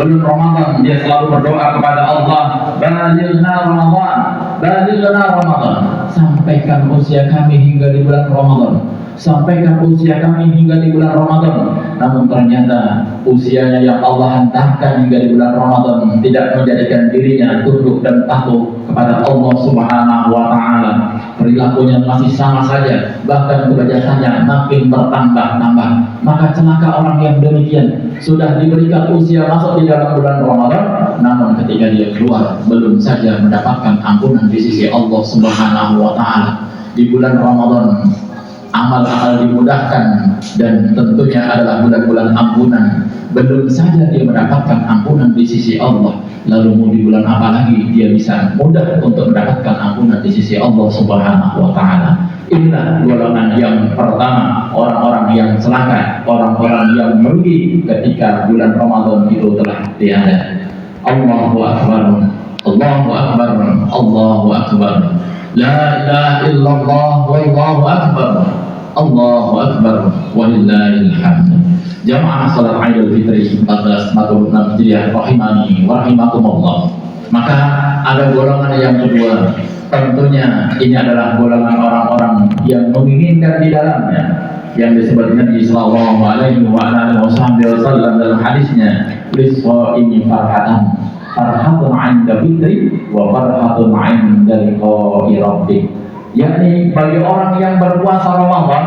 sebelum Ramadan dia selalu berdoa kepada Allah, balighna Ramadan, balighna Ramadan, sampaikan usia kami hingga di bulan Ramadan, sampaikan usia kami hingga di bulan Ramadan. Namun ternyata usianya yang Allah hantarkan hingga di bulan Ramadan tidak menjadikan dirinya tunduk dan patuh kepada Allah Subhanahu wa Ta'ala. Perilakunya masih sama saja, bahkan kebijakannya makin bertambah-tambah. Maka celaka orang yang demikian, sudah diberikan usia masuk di dalam bulan Ramadan, namun ketika dia keluar belum saja mendapatkan ampunan di sisi Allah Subhanahu wa Ta'ala. Di bulan Ramadan amal-amal dimudahkan dan tentunya adalah bulan-bulan ampunan. Belum saja dia mendapatkan ampunan di sisi Allah, lalu mau di bulan apa lagi dia bisa mudah untuk mendapatkan ampunan di sisi Allah Subhanahu wa Ta'ala. Inilah golongan yang pertama, orang-orang yang celaka, orang-orang yang merugi ketika bulan Ramadan itu telah tiada. Allahu Akbar, Allahu Akbar, Allahu Akbar. La ilaha illallah, wallahu akbar, Allahu akbar, walillahil hamd. Jamaah salat Idul Fitri 1446 Hijriah rahimani wa rahimakumullah. Maka ada golongan yang kedua. Tentunya ini adalah golongan orang-orang yang menginginkan di dalamnya yang disebut Nabi sallallahu alaihi wasallam dalam hadisnya, "Lis-shaimi farhatan, farhatun 'inda fitri wa farhatun 'inda liqa'i rabbih." Yakni bagi orang yang berpuasa Ramadan,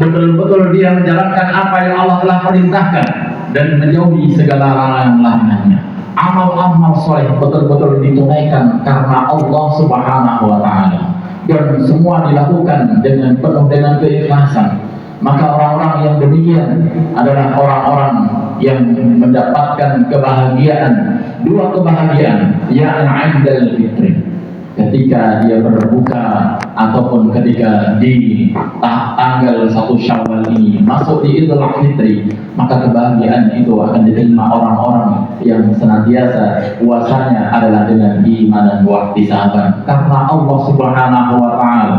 betul-betul dia menjalankan apa yang Allah telah perintahkan dan menjauhi segala larangan-larangannya. Amal-amal soleh betul-betul ditunaikan karena Allah Subhanahu wa Ta'ala, dan semua dilakukan dengan penuh dengan keikhlasan. Maka orang-orang yang demikian adalah orang-orang yang mendapatkan kebahagiaan, dua kebahagiaan, yang 'indal fitri, ketika dia berbuka ataupun ketika di tanggal 1 Syawal ini masuk di Idul Fitri, maka kebahagiaan itu akan diterima orang-orang yang senantiasa puasanya adalah dengan iman dan ihtisaban karena Allah Subhanahu wa Ta'ala.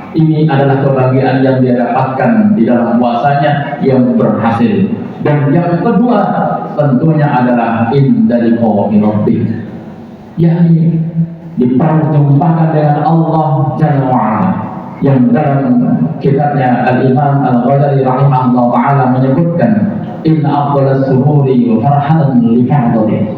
Ini adalah kebahagiaan yang dia dapatkan di dalam puasanya yang berhasil. Dan yang kedua tentunya adalah indal liqa'i rabbih, yakni diperjumpakan dengan Allah Jalla wa'ala, yang dalam kitabnya Al-Imam Al-Ghazali rahimahullah ta'ala menyebutkan, inna afdalas sururi wa farhatan li fa'dali.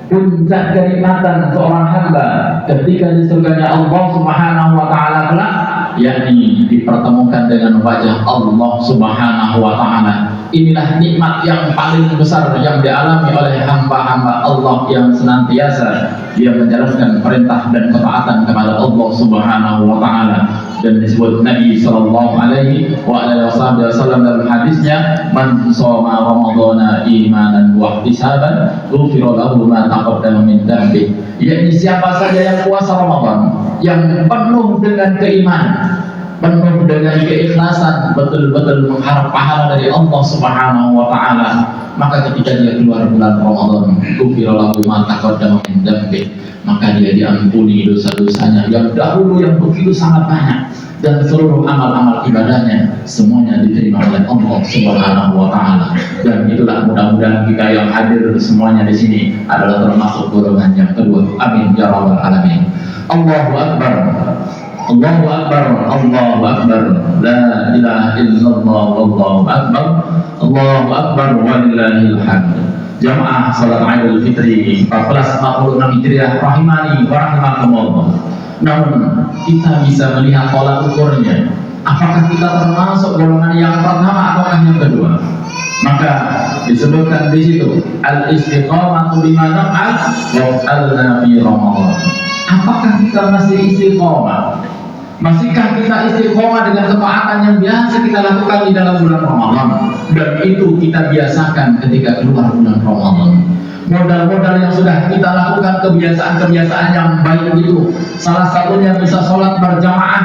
Puncak kenikmatan seorang hamba ketika di surganya Allah Subhanahu wa Ta'ala kelak, yakni dipertemukan dengan wajah Allah Subhanahu wa Ta'ala. Inilah nikmat yang paling besar yang dialami oleh hamba-hamba Allah yang senantiasa dia menjalankan perintah dan ketaatan kepada Allah Subhanahu wa Ta'ala. Dan disebut Nabi sallallahu alaihi wasallam dalam hadisnya, man shoma ramadhana imanan wa ihtisaban ghufira lahu ma taqaddama min dhanbi. Yakni siapa saja yang puasa Ramadan yang penuh dengan keimanan, penuh dengan keikhlasan, betul-betul mengharap pahala dari Allah Subhanahu wa Ta'ala, maka ketika dia keluar bulan Ramadan, ghufira lahu ma taqaddama min dhanbi, maka dia diampuni dosa-dosanya yang dahulu yang begitu sangat banyak, dan seluruh amal-amal ibadahnya semuanya diterima oleh Allah Subhanahu wa Ta'ala. Dan itulah mudah-mudahan kita yang hadir semuanya di sini adalah termasuk golongan yang kedua. Amin ya rabbal alamin. Allahu akbar, Allahu akbar, Allahu akbar, la ilaha illallah, wallahu akbar, Allahu akbar, walillahil hamd. Jamaah salat Idul Fitri 1446 Hijriah rahimani wa rahimakumullah. Namun kita bisa melihat tolak ukurnya, apakah kita termasuk golongan yang pertama atau yang kedua. Maka disebutkan di situ al-istiqamatu bima naf'al wa al-na fi Ramadan. Apakah kita masih istiqamah? Masihkah kita istiqomah dengan ketaatan yang biasa kita lakukan di dalam bulan Ramadan? Dan itu kita biasakan ketika keluar bulan Ramadan. Modal-modal yang sudah kita lakukan, kebiasaan-kebiasaan yang baik itu, salah satunya bisa sholat berjamaah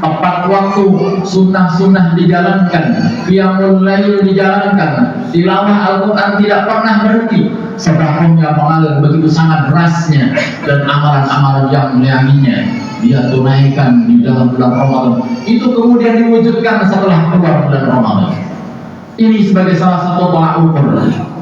tepat waktu, sunnah-sunnah dijalankan, qiyamul lail dijalankan, tilawah Al-Quran tidak pernah berhenti, sedekahnya mengalir begitu sangat derasnya, dan amalan-amalan yang melayaninya dia tunaikan di dalam bulan Ramadan. Itu kemudian diwujudkan setelah keluar bulan Ramadan. Ini sebagai salah satu tolak ukur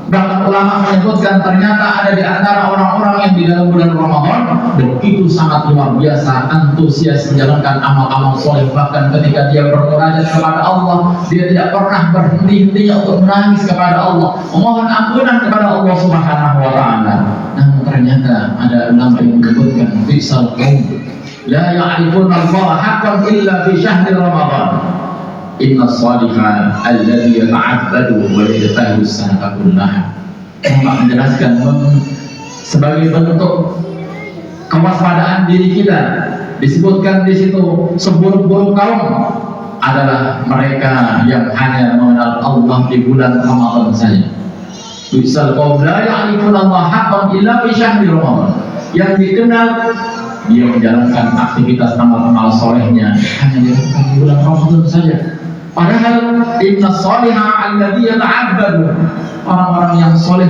Bahkan ulama menyebutkan ternyata ada di antara orang-orang yang di dalam bulan Ramadan begitu sangat luar biasa antusias menjalankan amal-amal soleh. Bahkan ketika dia bermunajat kepada Allah, dia tidak pernah berhenti-hentinya untuk menangis kepada Allah, memohon ampunan kepada Allah Subhanahu wa Ta'ala. Namun ternyata ada ulama yang menyebutkan fisal qaum la ya'rifuna Allah haqqan illa fi syahri Ramadan. Inna salihah alladhi yata'abbadu wa yajtahidu as-sanata kullaha. Menjelaskan sebagai bentuk kewaspadaan diri kita, disebutkan di situ seburuk-buruk kaum adalah mereka yang hanya mengenal Allah di bulan Ramadan saja. Bisal qaum la ya'rifuna Allah haqqan illa fi syahri Ramadan. Yang dikenal dia menjalankan aktivitas amal-amal solehnya hanya dilakukan di bulan Ramadan saja. Padahal inna salihah alladhi yata'abbadu, orang-orang yang soleh,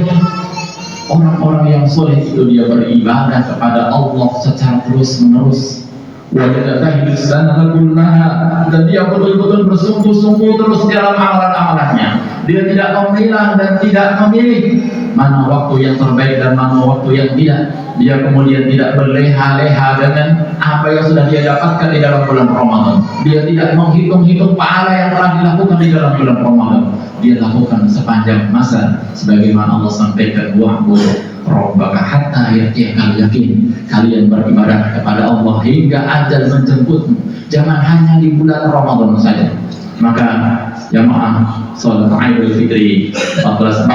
orang-orang yang soleh itu dia beribadah kepada Allah secara terus-menerus. Wa yajtahidu as-sanata kullaha, dan dia betul-betul bersungguh-sungguh terus dalam amalan-amalannya. Dia tidak memilah dan tidak memilih mana waktu yang terbaik dan mana waktu yang tidak. Dia kemudian tidak berleha-leha dengan apa yang sudah dia dapatkan di dalam bulan Ramadan. Dia tidak menghitung-hitung pahala yang telah dilakukan di dalam bulan Ramadan. Dia lakukan sepanjang masa, sebagaimana Allah sampaikan, wa'budu rabbaka hatta ya'tiyakal yakin. Kalian beribadah kepada Allah hingga ajal menjemputmu. Jangan hanya di bulan Ramadan saja. Maka jamaah salat Idul Fitri 1446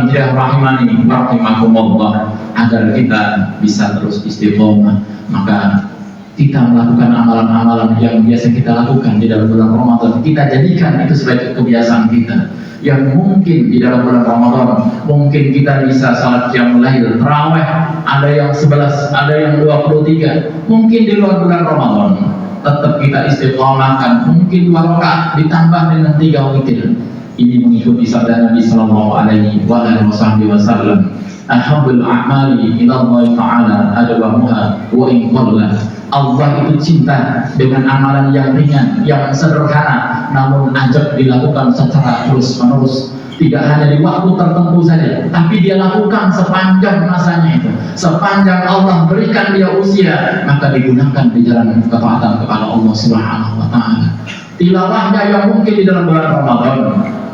Hijriah rahimani wa rahimakumullah, agar kita bisa terus istiqomah, maka kita melakukan amalan-amalan yang biasa kita lakukan di dalam bulan Ramadan, kita jadikan itu sebagai kebiasaan kita. Yang mungkin di dalam bulan Ramadan mungkin kita bisa salat qiyamul lail, tarawih, ada yang 11, ada yang 23. Mungkin di luar bulan Ramadan tetap kita istiqomahkan, mungkin 2 rakaat ditambah dengan 3 witir. Ini mengikuti sabda Nabi sallallahu alaihi wasallam, ahabbul a'mali ila Allah ta'ala adwamuha wa in qalla. Allah itu cinta dengan amalan yang ringan, yang sederhana, namun ajak dilakukan secara terus-menerus. Tidak hanya di waktu tertentu saja, tapi dia lakukan sepanjang masanya itu. Sepanjang Allah berikan dia usia, maka digunakan di jalan ketaatan kepada Allah Subhanahu wa Ta'ala. Tilawahnya yang mungkin di dalam bulan Ramadan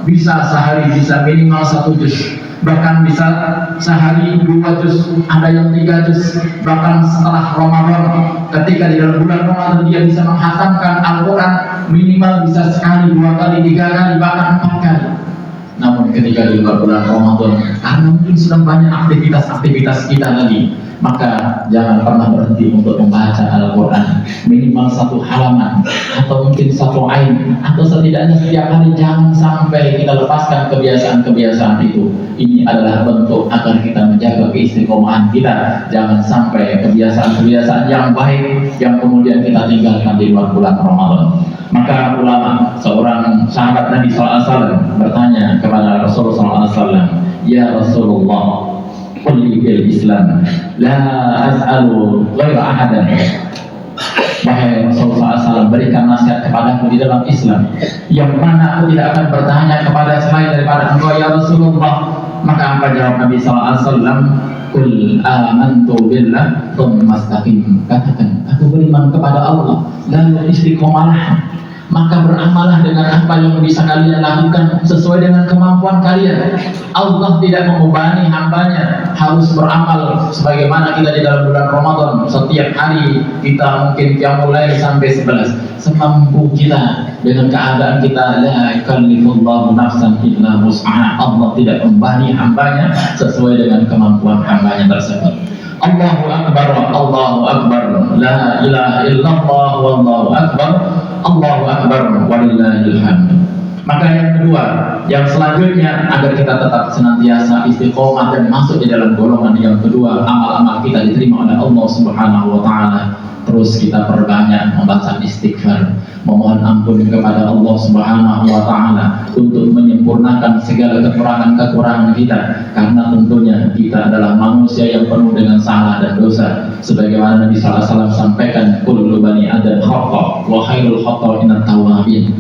bisa sehari bisa minimal 1 juz, bahkan bisa sehari 2 juz, ada yang 3 juz. Bahkan setelah Ramadan, ketika di dalam bulan Ramadan dia bisa menghatamkan Al-Quran minimal bisa sekali, 2 kali, 3 kali, bahkan 4 kali. Namun ketika di luar bulan Ramadan, karena mungkin sudah banyak aktivitas kita lagi, maka jangan pernah berhenti untuk membaca Al-Quran minimal 1 halaman atau mungkin 1 ain, atau setidaknya setiap hari. Jangan sampai kita lepaskan kebiasaan-kebiasaan itu. Ini adalah bentuk agar kita menjaga keistiqomahan kita. Jangan sampai kebiasaan-kebiasaan yang baik yang kemudian kita tinggalkan di luar bulan Ramadan. Maka ulama, seorang sahabat Nabi SAW bertanya kepada Rasulullah SAW, ya Rasulullah, qul li fil Islam la as'alu ghaira ahadan. Wahai Rasulullah SAW, berikan nasihat kepadaku di dalam Islam yang mana aku tidak akan bertanya kepada selain daripada engkau ya Rasulullah. Maka apa jawab Nabi SAW? Qul amantu billah tsumma istaqim. Katakan, aku beriman kepada Allah lalu istiqomahlah, maka beramalah dengan apa yang bisa kalian lakukan sesuai dengan kemampuan kalian. Allah tidak membebani hambanya harus beramal sebagaimana kita di dalam bulan Ramadan. Setiap hari kita mungkin qiyamul lail sampai 11, semampu kita dengan keadaan kita. La yukallifullahu nafsan illa wus'aha. Allah tidak membebani hambanya sesuai dengan kemampuan hambanya tersebut. Allahu Akbar, Allahu Akbar, la ilaha illallah, wallahu akbar, Allahu Akbar, walillahil hamd. Maka yang kedua, yang selanjutnya, agar kita tetap senantiasa istiqomah dan masuk di dalam golongan yang kedua, amal-amal kita diterima oleh Allah Subhanahu wa Ta'ala, terus kita perbanyak membaca istighfar, memohon ampun kepada Allah Subhanahu wa Ta'ala untuk menyempurnakan segala kekurangan-kekurangan kita, karena tentunya kita adalah manusia yang penuh dengan salah dan dosa. Sebagaimana Nabi SAW sampaikan, kullu bani adam khata wa khairul khata'in at-tawwabin.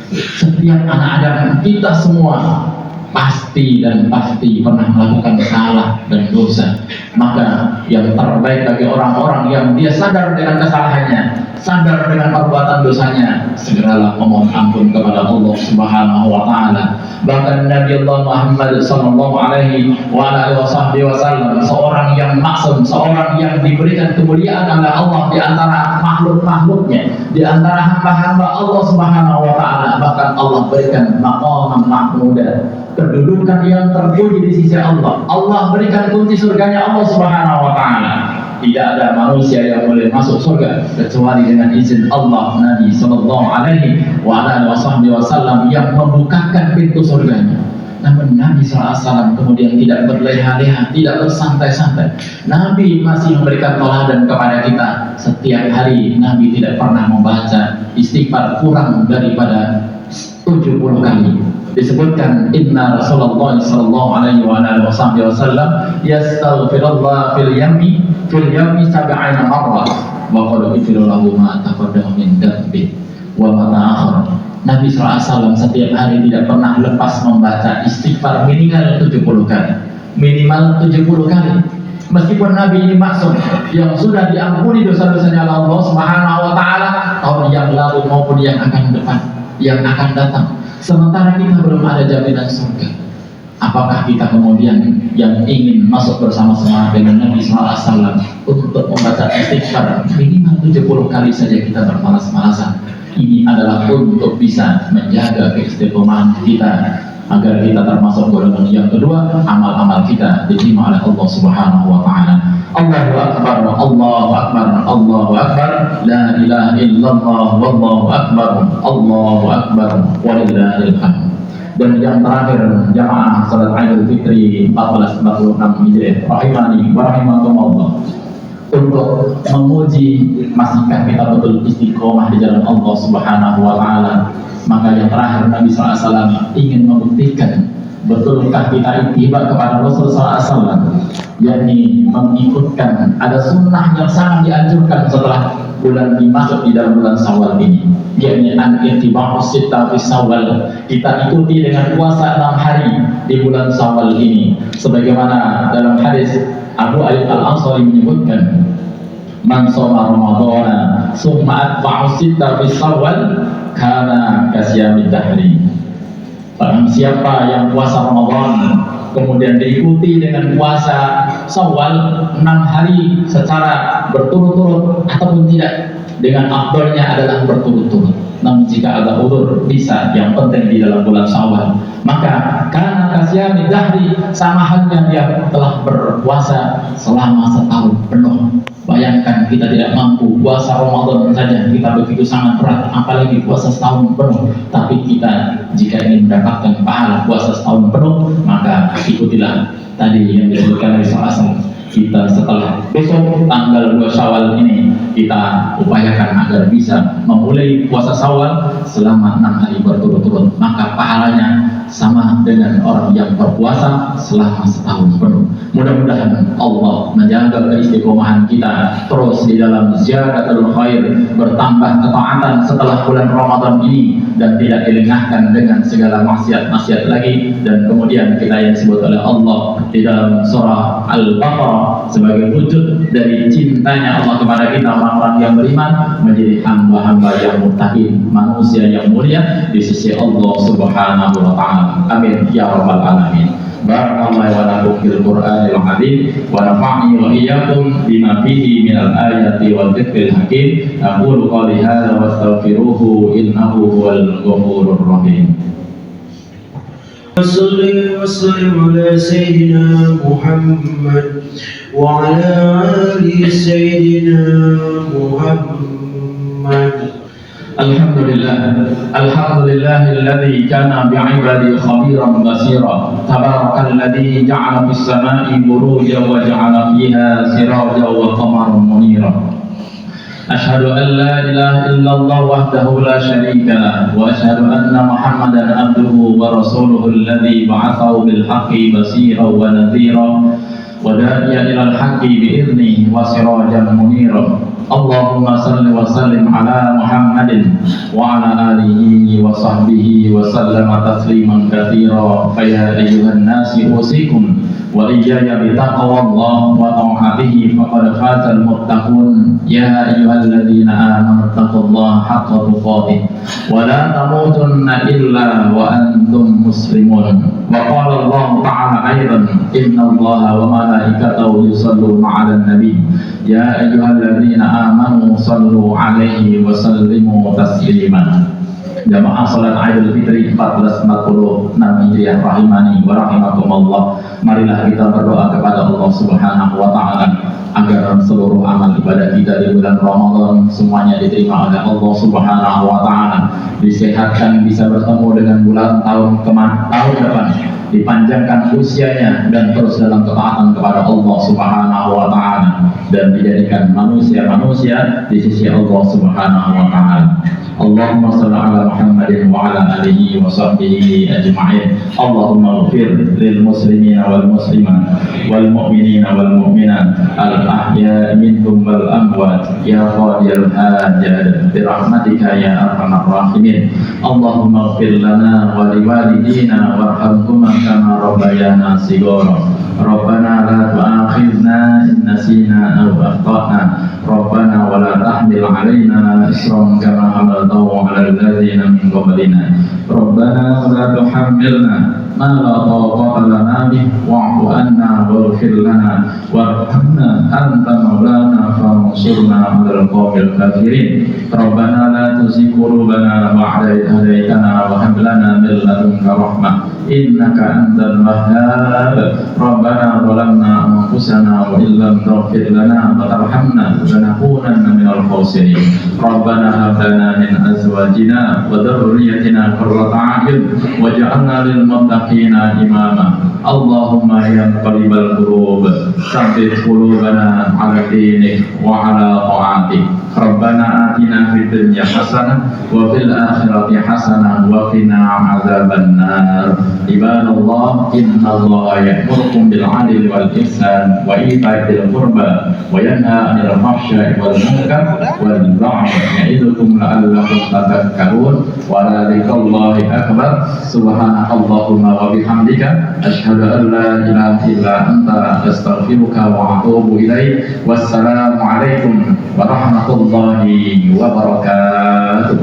Setiap anak Adam, kita semua pasti dan pasti pernah melakukan salah dan dosa. Maka yang terbaik bagi orang-orang yang dia sadar dengan kesalahannya, sadar dengan perbuatan dosanya, segeralah memohon ampun kepada Allah Subhanahu wa taala. Bahkan Nabi Allah Muhammad sallallahu alaihi wasallam, seorang yang maksum, seorang yang diberikan kemuliaan oleh Allah di antara makhluk-makhluknya, di antara hamba-hamba Allah Subhanahu wa taala, bahkan Allah berikan maqam mahmuda, kedudukan yang terpuji di sisi Allah. Allah berikan kunci surganya Allah Subhanahu wa taala. Tidak ada manusia yang boleh masuk surga kecuali dengan izin Allah. Nabi sallallahu alaihi wasallam yang membukakan pintu surganya. Namun Nabi SAW kemudian tidak berleha-leha, tidak bersantai-santai. Nabi masih memberikan teladan kepada kita. Setiap hari Nabi tidak pernah membaca istighfar kurang daripada 70 kali. Disebutkan inna Rasulullah sallallahu alaihi wasallam yastaghfirullah fil yawmi sab'ina marrah wa qad ghufira lahu ma taqaddama min dhanbi wa ma ta'akhkhara. Nabi SAW setiap hari tidak pernah lepas membaca istighfar minimal 70 kali. Minimal 70 kali. Meskipun Nabi ini maksum yang sudah diampuni dosa-dosanya Allah Subhanahu wa taala tahun yang lalu maupun yang akan datang. Sementara kita belum ada jaminan surga. Apakah kita kemudian yang ingin masuk bersama-sama dengan Nabi SAW untuk membaca istighfar minimal 70 kali saja kita bermalas-malasan? Ini adalah untuk bisa menjaga keistiqomahan kita agar kita termasuk golongan yang kedua, amal-amal kita diterima oleh Allah Subhanahu wa taala. Allahu akbar, Allahu akbar, Allahu akbar, la ilaha illallah, wallahu akbar, Allahu akbar, walillahil hamd. Dan yang terakhir, jamaah salat Idul Fitri 1446 Hijriah, rahimani wa rahimakumullah, untuk menguji masihkah kita betul istiqomah di jalan Allah Subhanahu wa taala. Maka yang terakhir Nabi SAW ingin membuktikan betulkah kita ittiba kepada Rasul SAW, yakni mengikutkan ada sunnah yang sangat dianjurkan setelah bulan dimasuk di dalam bulan Syawal ini, yakni an-ittiba'us sitta fi Syawal. Kita ikuti dengan puasa 6 hari di bulan Syawal ini, sebagaimana dalam hadis Abu Ayyub Al-Ansari menyebutkan, man shoma ramadhana summa atba'u sitta fi Syawal kana kasyamid dahri. Barang siapa yang puasa Ramadan kemudian diikuti dengan puasa Syawal 6 hari secara berturut-turut ataupun tidak, dengan afdalnya adalah berturut-turut. Namun jika ada udzur bisa, yang penting di dalam bulan Syawal, maka karena kasyamid dahri, sama halnya dia telah berpuasa selama setahun penuh. Bayangkan kita tidak mampu puasa Ramadan saja, kita begitu sangat berat, apalagi puasa setahun penuh. Tapi kita jika ingin mendapatkan pahala puasa setahun penuh, maka ikutilah tadi yang disebutkan oleh SAW. Kita setelah besok tanggal 2 Syawal ini, kita upayakan agar bisa memulai puasa Syawal selama 6 hari berturut-turut, maka pahalanya sama dengan orang yang berpuasa selama setahun penuh. Mudah-mudahan Allah menjaga keistiqomahan kita terus di dalam ziyadatul khair, bertambah ketaatan setelah bulan Ramadan ini, dan tidak dilengahkan dengan segala maksiat-maksiat lagi. Dan kemudian kita yang disebut oleh Allah di dalam surah Al-Baqarah sebagai wujud dari cintanya Allah kepada kita, orang-orang yang beriman, menjadi hamba-hamba yang muttaqin, manusia yang mulia di sisi Allah Subhanahu wa taala. Amin ya rabbal alamin. Barakallahu wa lakum fil Qur'anil azim wa nafa'ni wa iyyakum bima fihi minal ayati wal dzikril hakim. Aqulu qawli hadza wa astaghfiruhu innahu huwal ghafurur rahim. Salli wa sallim ala sayyidina Muhammad wa ala ali sayyidina Muhammad. Alhamdulillahilladzi kana bi'ibadi khabiran basira. Tabarakalladzi ja'ala fis sama'i burujan wa ja'ala fiha sirajan wa qamaran munira. Asyhadu an la ilaha illallah wahdahu la syarika lah, wa asyhadu anna Muhammadan abduhu wa rasuluhu alladzi ba'athahu bil haqqi basiran wa nadhira wa da'iyan ilal haqqi bi idnihi wa sirajan munira. Allahumma salli wa sallim ala Muhammadin wa ala alihi wa sahbihi wa sallama tasliman katsira. Fa ya ayyuhan nasi usikum wa iyaya bi taqwallah wa ta'atihi faqad fazal muttaqun. Ya ayyuhalladzina amanu taqullaha haqqa tuqatih wa la tamutunna illa wa antum muslimun. Wa qala Allah ta'ala aidan innallaha wa malaikatahu yusalluna 'alan nabi ya ayyuhalladzina amanu sallu 'alaihi wa sallimu taslima. Jamaah salat Idul Fitri 1446 Hijriah rahimani wa rahimakumullah. Marilah kita berdoa kepada Allah Subhanahu wa taala agar seluruh amal ibadah kita di bulan Ramadan semuanya diterima oleh Allah Subhanahu wa taala, disehatkan, bisa bertemu dengan bulan tahun depan, dipanjangkan usianya dan terus dalam ketaatan kepada Allah Subhanahu wa taala dan dijadikan manusia-manusia di sisi Allah Subhanahu wa taala. Allahumma shalli ala Muhammadin wa ala alihi wa sahbihi ajma'in. Allahumma ighfir lil muslimina wal muslimat wal mu'minina wal mu'minat al ahya'i minhum wal amwat ya qadiyal hajat bi rahmatika ya arhamar rahimin. Allahumma ighfir lana wa liwalidina warhamhuma kama rabbayana shighara. Rabbana la tu'akhidhna in nasina aw akhtana. Rabbana wa la tahmil 'alaina isran kama hamaltahu 'alal ladzina min qablina. Rabbana wa la tuhammilna ma la taqata lana bihi wa'fu 'anna waghfir lana warhamna anta maulana fansurna 'alal qawmil kafirin. Rabbana la tuzigh qulubana ba'da idh hadaytana wa hab lana min ladunka rahmah innaka antal wahhab. Rabbana zalamna anfusana wa illam taghfir lana wa tarhamna lanakunanna minal khasirin. Rabbana hab lana min azwajina wa dhurriyyatina qurrata a'yun waj'alna lil muttaqina imama. Allahumma ya muqallibal qulub tsabbit qulubana 'ala dinik wa 'ala ta'atik. Rabbana atina fid dunya hasanah wa fil akhirati hasanah wa qina 'adzaban nar. Ibadallah, innallaha ya'murukum bil 'adli wal ihsan wa ita'i dzil qurba wa yanha 'anil fahsya'i wal munkar wal baghi ya'idukum la'allakum tadhakkarun. Wa la dzikrullahi akbar. Subhanakallahumma wa bihamdika asyhadu an la ilaha illa anta astaghfiruka wa atubu ilaik. Wassalamu alaikum warahmatullahi wabarakatuh.